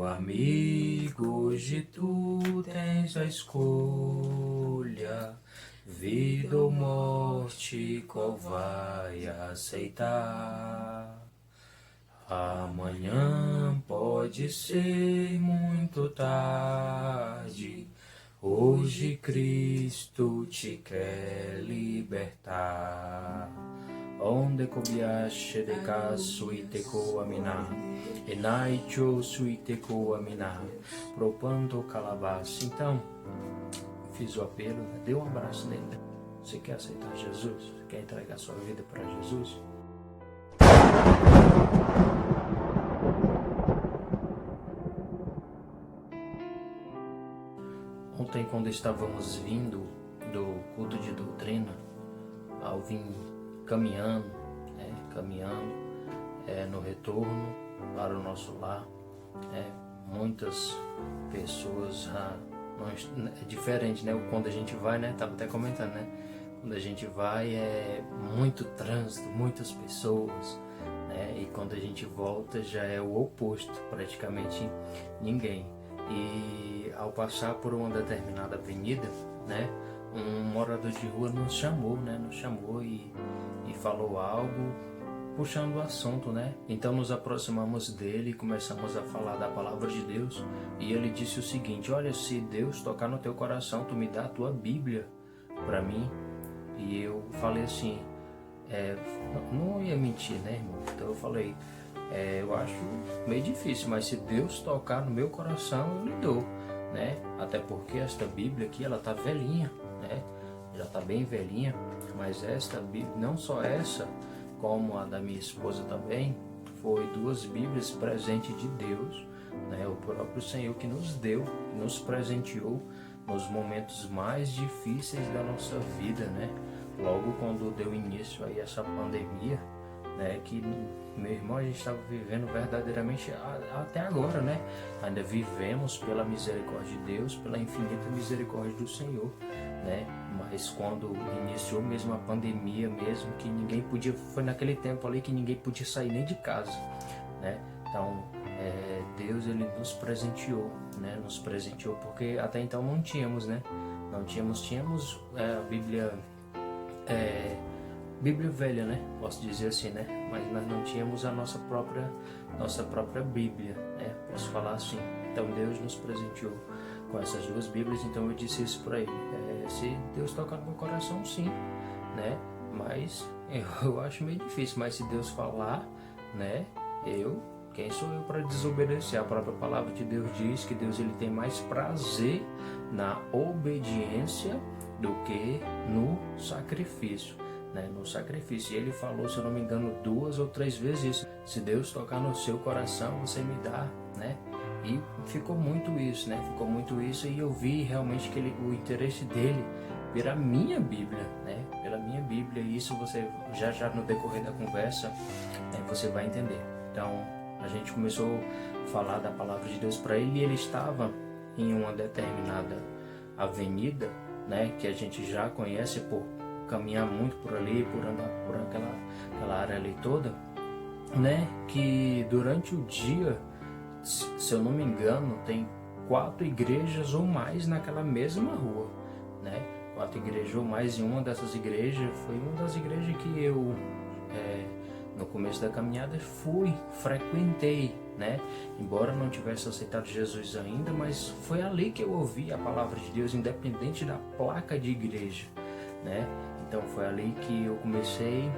Meu amigo, hoje tu tens a escolha, vida ou morte, qual vai aceitar? Amanhã pode ser muito tarde, hoje Cristo te quer libertar. Onde cobiasce de caso iteco aminar, enaicho suiteco aminar, propando calabás. Então, fiz o apelo, dê um abraço nele. Você quer aceitar Jesus? Quer entregar sua vida para Jesus? Ontem, quando estávamos vindo do culto de doutrina, ao vir caminhando no retorno para o nosso lar, muitas pessoas, é diferente, né? Quando a gente vai, né? Estava até comentando, né? Quando a gente vai é muito trânsito, muitas pessoas, né? E quando a gente volta já é o oposto, praticamente ninguém. E ao passar por uma determinada avenida, né? Um morador de rua nos chamou, né? Nos chamou e falou algo, puxando o assunto, né? Então nos aproximamos dele e começamos a falar da palavra de Deus. E ele disse o seguinte: olha, se Deus tocar no teu coração, tu me dá a tua Bíblia para mim. E eu falei assim, não ia mentir, né, irmão? Então eu falei, eu acho meio difícil, mas se Deus tocar no meu coração, eu lhe dou, né? Até porque esta Bíblia aqui, ela tá velhinha, né? Já tá bem velhinha, mas esta Bíblia, não só essa, como a da minha esposa também, foi 2 Bíblias presente de Deus, né? O próprio Senhor que nos deu, nos presenteou nos momentos mais difíceis da nossa vida, né? Logo quando deu início aí essa pandemia, né? Que, meu irmão, a gente estava vivendo verdadeiramente até agora, né? Ainda vivemos pela misericórdia de Deus, pela infinita misericórdia do Senhor, né? Mas quando iniciou mesmo a pandemia mesmo, que ninguém podia, foi naquele tempo ali que ninguém podia sair nem de casa, né? Então, Deus, ele nos presenteou, né? Nos presenteou porque até então não tínhamos, né? Não tínhamos a Bíblia, Bíblia velha, né? Posso dizer assim, né? Mas nós não tínhamos a nossa própria Bíblia, né? Posso falar assim. Então Deus nos presenteou com essas 2 Bíblias. Então eu disse isso para ele: se Deus tocar no meu coração, sim, né? Mas eu acho meio difícil. Mas se Deus falar, né? Quem sou eu para desobedecer? A própria palavra de Deus diz que Deus, ele tem mais prazer na obediência do que no sacrifício, né? No sacrifício. E ele falou, se eu não me engano, 2 ou 3 vezes isso: se Deus tocar no seu coração, você me dá, né? E ficou muito isso, né? Ficou muito isso, e eu vi realmente que o interesse dele pela minha Bíblia, né? Pela minha Bíblia. E isso você já no decorrer da conversa, você vai entender. Então a gente começou a falar da palavra de Deus para ele, e ele estava em uma determinada avenida, né? Que a gente já conhece por caminhar muito por ali, por andar por aquela área ali toda, né? Que durante o dia, se eu não me engano, tem 4 igrejas ou mais naquela mesma rua, né? 4 igrejas ou mais, e uma dessas igrejas foi uma das igrejas que eu, no começo da caminhada, frequentei, né? Embora não tivesse aceitado Jesus ainda, mas foi ali que eu ouvi a palavra de Deus, independente da placa de igreja, né? Então foi ali que eu comecei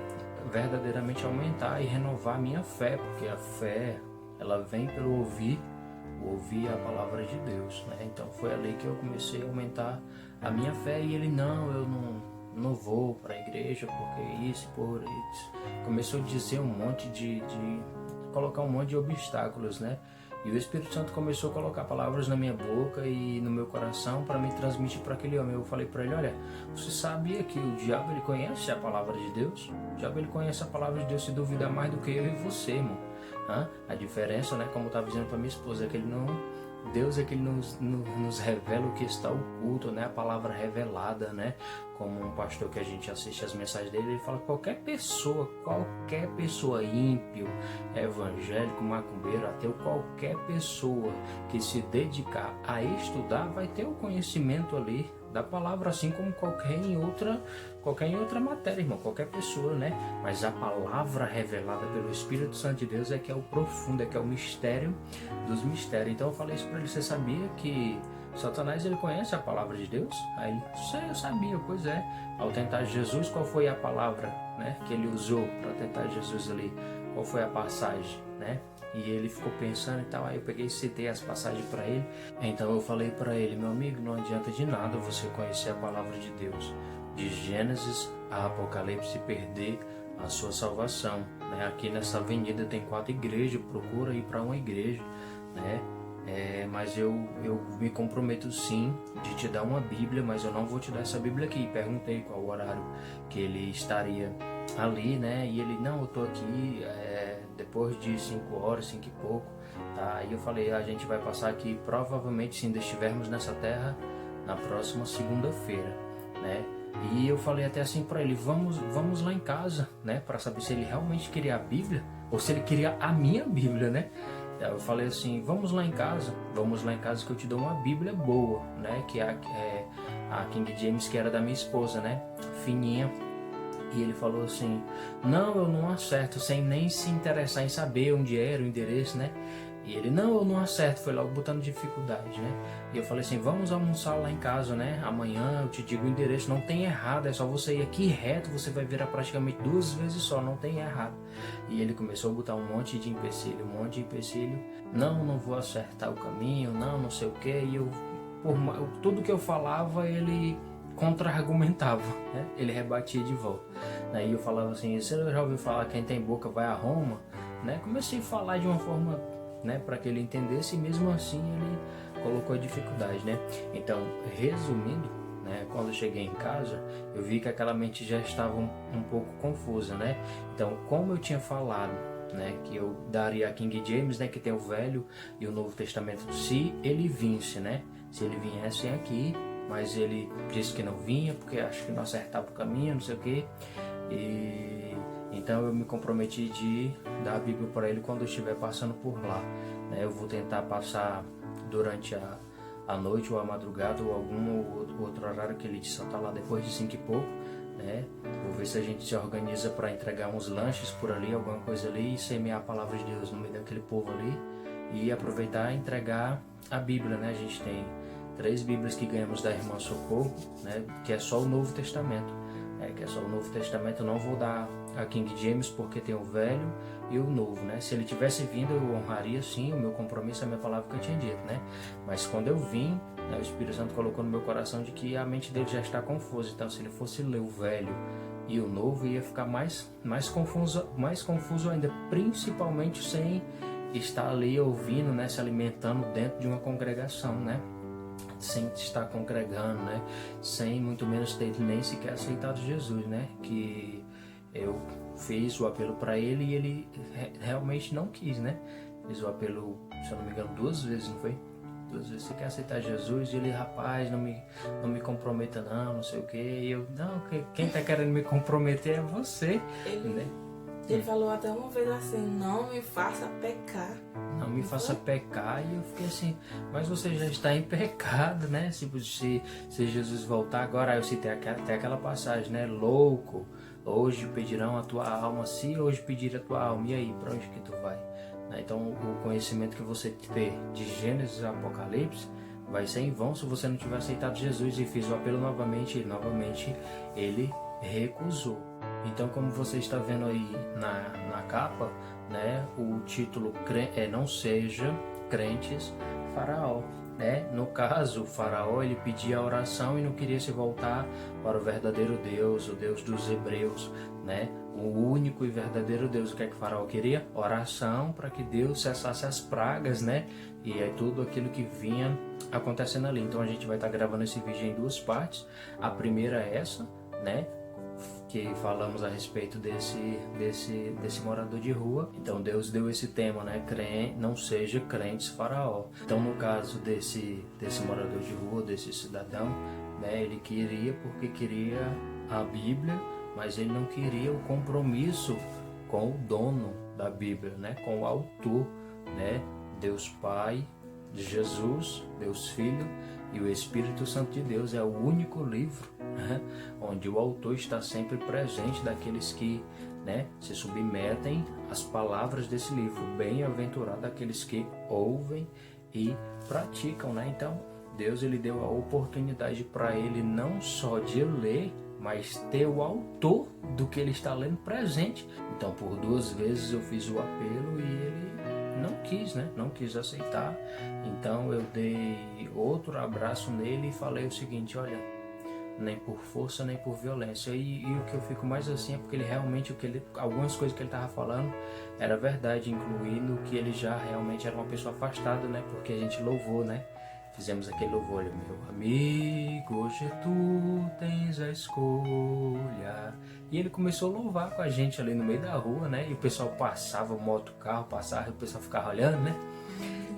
verdadeiramente a aumentar e renovar a minha fé, porque a fé, ela vem pelo ouvir a palavra de Deus, né? Então foi ali que eu comecei a aumentar a minha fé. E ele, eu não vou para a igreja porque isso, por isso. Começou a dizer colocar um monte de obstáculos, né? E o Espírito Santo começou a colocar palavras na minha boca e no meu coração para me transmitir para aquele homem. Eu falei para ele: olha, você sabia que o diabo, ele conhece a palavra de Deus? O diabo, ele conhece a palavra de Deus, se duvidar, mais do que eu e você, irmão. A diferença, né, como eu estava dizendo para minha esposa, é que Deus é que ele nos revela o que está oculto, né? A palavra revelada, né? Como um pastor que a gente assiste as mensagens dele, ele fala que qualquer pessoa ímpio, evangélico, macumbeiro, ateu, qualquer pessoa que se dedicar a estudar vai ter o conhecimento ali da palavra, assim como qualquer em outra matéria, irmão, qualquer pessoa, né? Mas a palavra revelada pelo Espírito Santo de Deus é que é o profundo, é que é o mistério dos mistérios. Então eu falei isso para ele: você sabia que Satanás, ele conhece a palavra de Deus? Aí ele: sei, eu sabia. Pois é, ao tentar Jesus, qual foi a palavra, né, que ele usou para tentar Jesus ali? Qual foi a passagem, né? E ele ficou pensando e tal. Aí eu peguei e citei as passagens para ele. Então eu falei para ele: meu amigo, não adianta de nada você conhecer a palavra de Deus, de Gênesis a Apocalipse, e perder a sua salvação, né? Aqui nessa avenida tem 4 igrejas, procura ir para uma igreja, né? Mas eu me comprometo sim de te dar uma Bíblia, mas eu não vou te dar essa Bíblia aqui. Perguntei qual o horário que ele estaria ali, né? E ele: não, eu tô aqui depois de 5 horas, 5 e pouco, tá? Aí eu falei: a gente vai passar aqui provavelmente, se ainda estivermos nessa terra, na próxima segunda-feira, né? E eu falei até assim para ele: vamos lá em casa, né? Para saber se ele realmente queria a Bíblia ou se ele queria a minha Bíblia, né? Eu falei assim: vamos lá em casa que eu te dou uma Bíblia boa, né? Que é a King James, que era da minha esposa, né? Fininha. E ele falou assim: não, eu não acerto, sem nem se interessar em saber onde era o endereço, né? E ele: não, eu não acerto. Foi logo botando dificuldade, né? E eu falei assim: vamos almoçar lá em casa, né? Amanhã eu te digo o endereço, não tem errado, é só você ir aqui reto, você vai virar praticamente 2 vezes só, não tem errado. E ele começou a botar um monte de empecilho, não vou acertar o caminho, não sei o que. E tudo que eu falava, ele contra-argumentava, né? Ele rebatia de volta. Aí eu falava assim: você já ouviu falar quem tem boca vai a Roma, né? Comecei a falar de uma forma, né, para que ele entendesse, e mesmo assim ele colocou a dificuldade, né? Então, resumindo, né, quando eu cheguei em casa, eu vi que aquela mente já estava um pouco confusa, né? Então, como eu tinha falado, né, que eu daria a King James, né, que tem o Velho e o Novo Testamento, se ele vinsse, né? Se ele viesse aqui, mas ele disse que não vinha porque acho que não acertava o caminho, não sei o que. E então eu me comprometi de dar a Bíblia para ele quando eu estiver passando por lá, né? Eu vou tentar passar durante a noite ou a madrugada ou algum outro horário que ele disse estar lá depois de 5 e pouco, né? Vou ver se a gente se organiza para entregar uns lanches por ali, alguma coisa ali, e semear a palavra de Deus no meio daquele povo ali e aproveitar e entregar a Bíblia, né? A gente tem 3 Bíblias que ganhamos da irmã Socorro, né? Que é só o Novo Testamento. Que é só o Novo Testamento. Eu não vou dar a King James porque tem o Velho e o Novo, né? Se ele tivesse vindo, eu honraria sim o meu compromisso, a minha palavra que eu tinha dito, né? Mas quando eu vim, né, o Espírito Santo colocou no meu coração de que a mente dele já está confusa. Então, se ele fosse ler o Velho e o Novo, ia ficar mais confuso ainda, principalmente sem estar ali ouvindo, né, se alimentando dentro de uma congregação, né? Sem estar congregando, né? Sem muito menos ter nem sequer aceitado Jesus, né? Que eu fiz o apelo para ele e ele realmente não quis, né? Fiz o apelo, se eu não me engano, 2 vezes, não foi? 2 vezes: você quer aceitar Jesus? E ele: rapaz, não me comprometa não sei o que. E eu: não, quem tá querendo me comprometer é você, né? Ele falou até uma vez assim: não me faça pecar. Não me faça pecar. E eu fiquei assim: mas você já está em pecado, né? Se Jesus voltar agora. Aí eu citei até aquela passagem, né? Louco, hoje pedirão a tua alma. Se hoje pedir a tua alma, e aí, para onde que tu vai? Então o conhecimento que você ter de Gênesis e Apocalipse vai ser em vão se você não tiver aceitado Jesus. E fiz o apelo novamente, e novamente ele recusou. Então, como você está vendo aí na capa, né, o título é Não Seja Crentes Faraó, né? No caso, o faraó, ele pedia a oração e não queria se voltar para o verdadeiro Deus, o Deus dos Hebreus, né? O único e verdadeiro Deus. O que é que o faraó queria? Oração para que Deus cessasse as pragas, né? E é tudo aquilo que vinha acontecendo ali. Então a gente vai estar gravando esse vídeo em 2 partes. A primeira é essa, né? que falamos a respeito desse morador de rua. Então Deus deu esse tema, né? Não seja crentes faraó. Então no caso desse morador de rua, desse cidadão, né? Ele queria porque queria a Bíblia, mas ele não queria o compromisso com o dono da Bíblia, né? Com o autor, né? Deus Pai, Jesus, Deus Filho e o Espírito Santo de Deus. É o único livro, né, onde o autor está sempre presente daqueles que, né, se submetem às palavras desse livro. Bem-aventurado aqueles que ouvem e praticam, né? Então Deus, ele deu a oportunidade para ele não só de ler, mas ter o autor do que ele está lendo presente. Então por 2 vezes eu fiz o apelo e ele não quis, né? Não quis aceitar. Então eu dei outro abraço nele e falei o seguinte: olha, nem por força nem por violência. E o que eu fico mais assim é porque ele realmente, algumas coisas que ele estava falando era verdade, incluindo que ele já realmente era uma pessoa afastada, né? Porque a gente louvou, né? Fizemos aquele louvor: meu amigo, hoje tu tens a escolha. E ele começou a louvar com a gente ali no meio da rua, né? E o pessoal passava, carro passava, e o pessoal ficava olhando, né?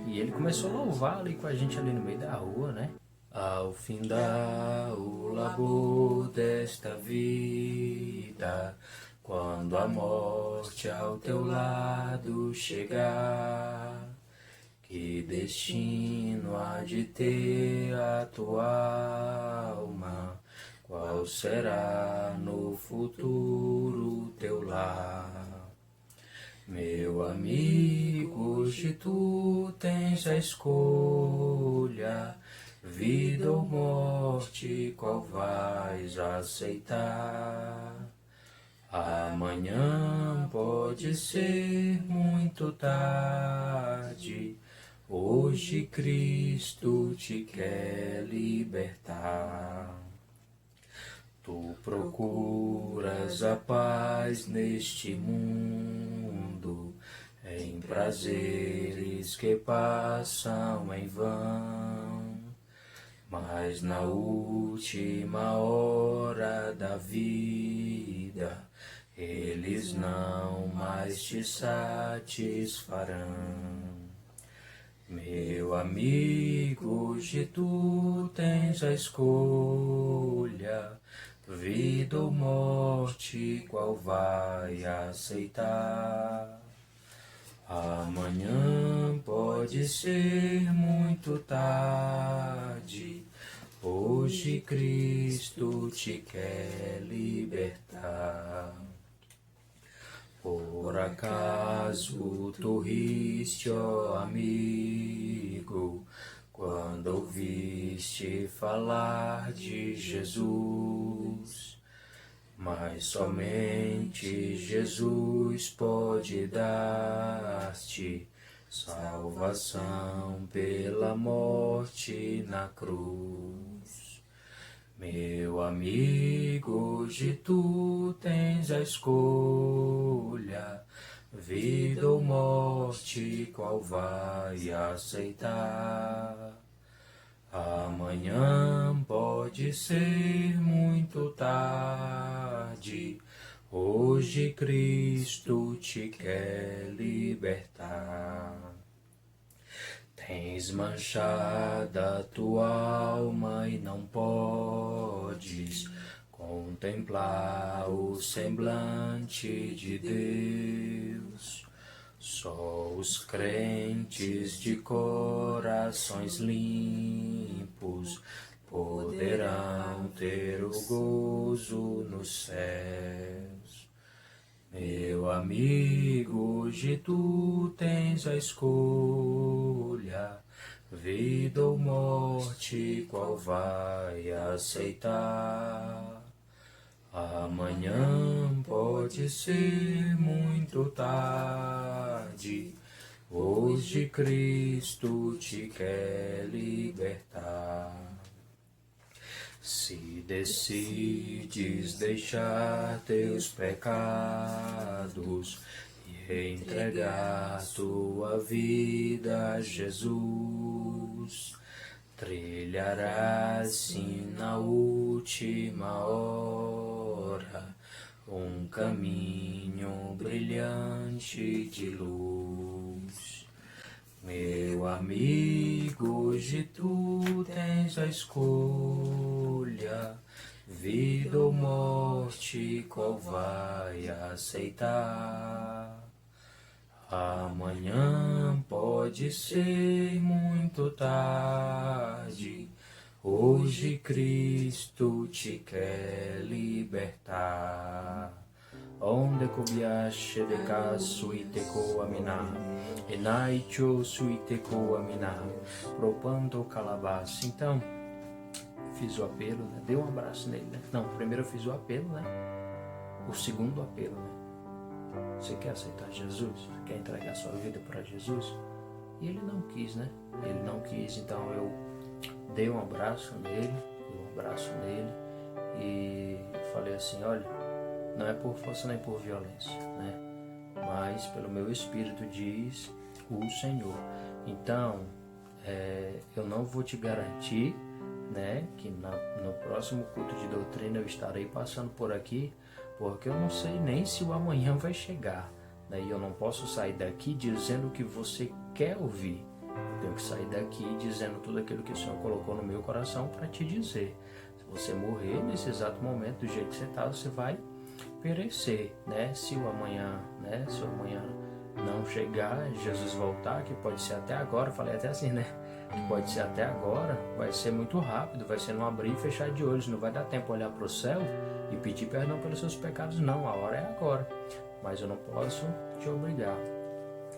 E ele começou a louvar ali com a gente ali no meio da rua, né? Ao findar o labor desta vida, quando a morte ao teu lado chegar, que destino há de ter a tua alma? Qual será no futuro teu lar? Meu amigo, hoje tu tens a escolha, vida ou morte, qual vais aceitar? Amanhã pode ser muito tarde. Hoje Cristo te quer libertar. Tu procuras a paz neste mundo, em prazeres que passam em vão, mas na última hora da vida eles não mais te satisfarão. Meu amigo, hoje tu tens a escolha, vida ou morte, qual vai aceitar? Amanhã pode ser muito tarde, hoje Cristo te quer libertar. Por acaso tu riste, ó amigo, quando ouviste falar de Jesus? Mas somente Jesus pode dar-te salvação pela morte na cruz. Meu amigo, hoje tu tens a escolha, vida ou morte, qual vai aceitar? Amanhã pode ser muito tarde, hoje Cristo te quer libertar. Tens manchada tua alma e não podes contemplar o semblante de Deus. Só os crentes de corações limpos poderão ter o gozo nos céus. Meu amigo, hoje tu tens a escolha, vida ou morte, qual vai aceitar? Amanhã pode ser muito tarde, hoje Cristo te quer libertar. Se decides deixar teus pecados e entregar tua vida a Jesus, trilharás sim na última hora um caminho brilhante de luz. Meu amigo, hoje tu tens a escolha, vida ou morte, qual vai aceitar? Amanhã pode ser muito tarde, hoje Cristo te quer libertar. Onde cobiache de caso e te coaminar, enaicho suite coaminar, propando calabaça. Então, fiz o apelo, né? Dei um abraço nele, né? Não, primeiro eu fiz o apelo, né? O segundo apelo, né? Você quer aceitar Jesus? Você quer entregar sua vida para Jesus? E ele não quis, né? Ele não quis, então eu dei um abraço nele, e falei assim, olha, não é por força nem por violência, né? Mas pelo meu espírito diz o Senhor. Então, eu não vou te garantir, né, que no próximo culto de doutrina eu estarei passando por aqui, porque eu não sei nem se o amanhã vai chegar, né? E eu não posso sair daqui dizendo o que você quer ouvir. Eu tenho que sair daqui dizendo tudo aquilo que o Senhor colocou no meu coração para te dizer. Se você morrer nesse exato momento, do jeito que você está, você vai perecer, né? Se o amanhã não chegar, Jesus voltar, que pode ser até agora, falei até assim, né? Que pode ser até agora, vai ser muito rápido, vai ser no abrir e fechar de olhos, não vai dar tempo olhar para o céu e pedir perdão pelos seus pecados, não, a hora é agora, mas eu não posso te obrigar.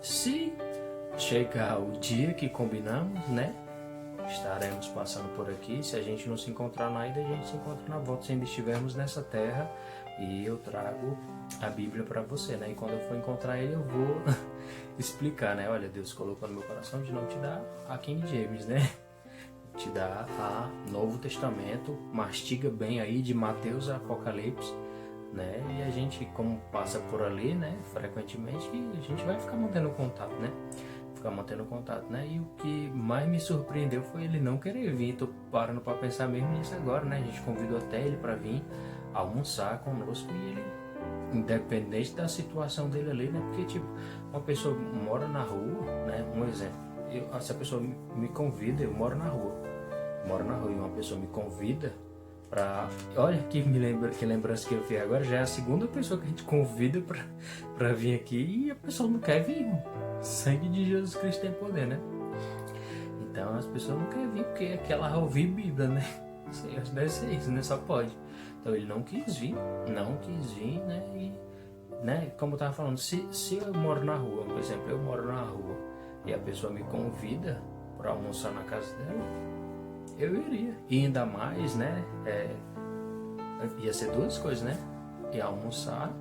Se chegar o dia que combinamos, né, estaremos passando por aqui. Se a gente não se encontrar na ida, a gente se encontra na volta, se ainda estivermos nessa terra, e eu trago a Bíblia para você, né, e quando eu for encontrar ele eu vou explicar, né, olha, Deus colocou no meu coração de não te dar a King James, né, te dá a Novo Testamento, mastiga bem aí de Mateus a Apocalipse, né? E a gente, como passa por ali, né, frequentemente, a gente vai ficar mantendo contato, né? E o que mais me surpreendeu foi ele não querer vir. Tô parando para pensar mesmo nisso agora, né? A gente convidou até ele para vir almoçar conosco e ele, independente da situação dele ali, né? Porque, tipo, uma pessoa mora na rua, né? Um exemplo. Se a pessoa me convida, eu moro na rua e uma pessoa me convida pra... Olha que lembrança que eu fiz agora, já é a segunda pessoa que a gente convida pra vir aqui e a pessoa não quer vir, irmão. Sangue de Jesus Cristo tem poder, né? Então as pessoas não querem vir porque quer lá ouvir Bíblia, né? Deve ser isso, né? Só pode. Então ele não quis vir, né? E, né? Como eu tava falando, se eu moro na rua, por exemplo, eu moro na rua e a pessoa me convida para almoçar na casa dela, eu iria. E ainda mais, né? Ia ser duas coisas, né? Ia almoçar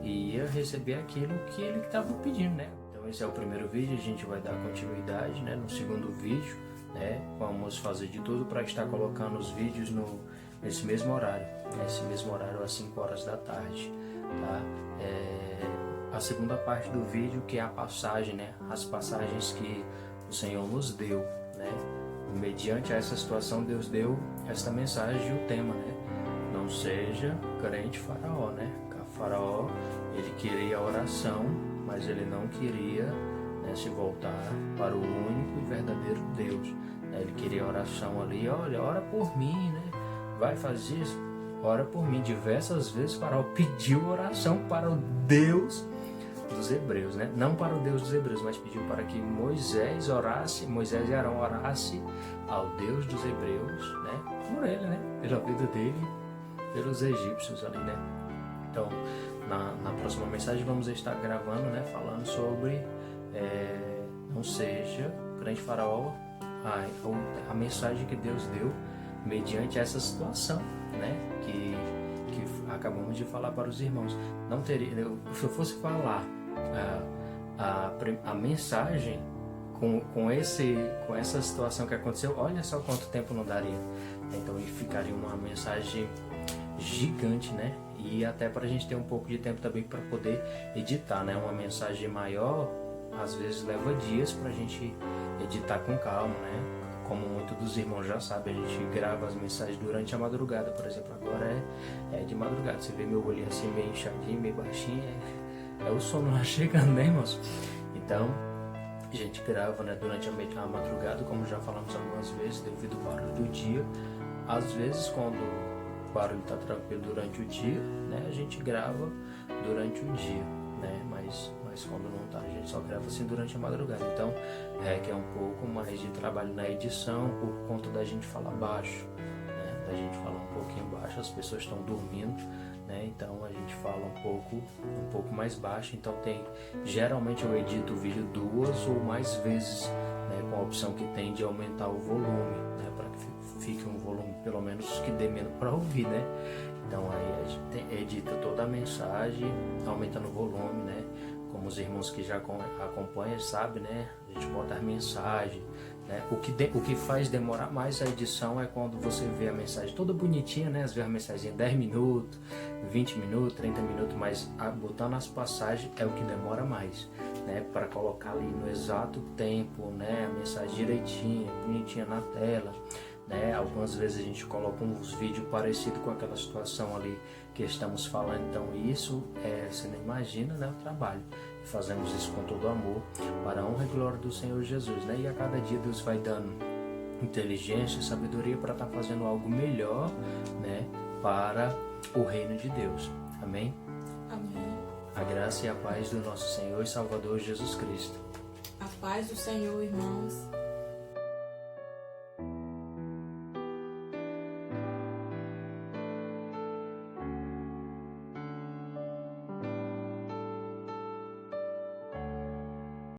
e ia receber aquilo que ele estava pedindo, né? Então esse é o primeiro vídeo, a gente vai dar continuidade, né? No segundo vídeo, né? Vamos fazer de tudo para estar colocando os vídeos nesse mesmo horário, às 5 horas da tarde, tá? A segunda parte do vídeo, que é a passagem, né? As passagens que o Senhor nos deu, né? Mediante essa situação, Deus deu esta mensagem e o tema, né? Não seja crente faraó, né? O faraó, ele queria a oração, mas ele não queria, né, se voltar para o único e verdadeiro Deus. Ele queria a oração ali, olha, ora por mim, né? Vai fazer isso, ora por mim. Diversas vezes o faraó pediu oração para o Deus dos hebreus, né? Não para o Deus dos hebreus, mas pediu para que Moisés e Arão orasse ao Deus dos hebreus, né? Por ele, né? Pela vida dele, pelos egípcios ali, né? Então, na próxima mensagem vamos estar gravando, né? Falando sobre não seja crente faraó, a mensagem que Deus deu mediante essa situação, né? Que acabamos de falar para os irmãos. Não teria, se eu fosse falar a mensagem com essa situação que aconteceu, olha só quanto tempo não daria. Então ficaria uma mensagem gigante, né? E até para a gente ter um pouco de tempo também para poder editar, né? Uma mensagem maior às vezes leva dias para a gente editar com calma, né? como muitos dos irmãos já sabem, a gente grava as mensagens durante a madrugada. Por exemplo, agora é de madrugada. Você vê meu olhinho assim meio inchadinho, meio baixinho, é o sono lá chegando, né, irmãos? Então, a gente grava, né, durante a madrugada, como já falamos algumas vezes, devido ao barulho do dia. Às vezes, quando o barulho está tranquilo durante o dia, né, a gente grava durante o dia, né, mas quando não tá, a gente só grava assim durante a madrugada. Então, requer um pouco mais de trabalho na edição, por conta da gente falar baixo, né, da gente falar um pouquinho baixo, as pessoas estão dormindo, né, então a gente fala um pouco mais baixo. Então geralmente eu edito o vídeo 2 ou mais vezes, né, com a opção que tem de aumentar o volume, né, para que fique um volume pelo menos que dê menos para ouvir, né. Então aí a gente edita toda a mensagem, aumentando o volume, né, como os irmãos que já acompanham sabem, né, a gente bota as mensagens, né. O que faz demorar mais a edição é quando você vê a mensagem toda bonitinha, né, às vezes a mensagem em 10 minutos, 20 minutos, 30 minutos, mas botando as passagens é o que demora mais, né, para colocar ali no exato tempo, né, a mensagem direitinha, bonitinha na tela, né. Algumas vezes a gente coloca uns vídeos parecidos com aquela situação ali que estamos falando. Então isso, você não imagina, né, o trabalho. Fazemos isso com todo amor, para a honra e glória do Senhor Jesus, né? E a cada dia Deus vai dando inteligência e sabedoria para estar fazendo algo melhor, né, para o reino de Deus. Amém? Amém. A graça e a paz do nosso Senhor e Salvador Jesus Cristo. A paz do Senhor, irmãos.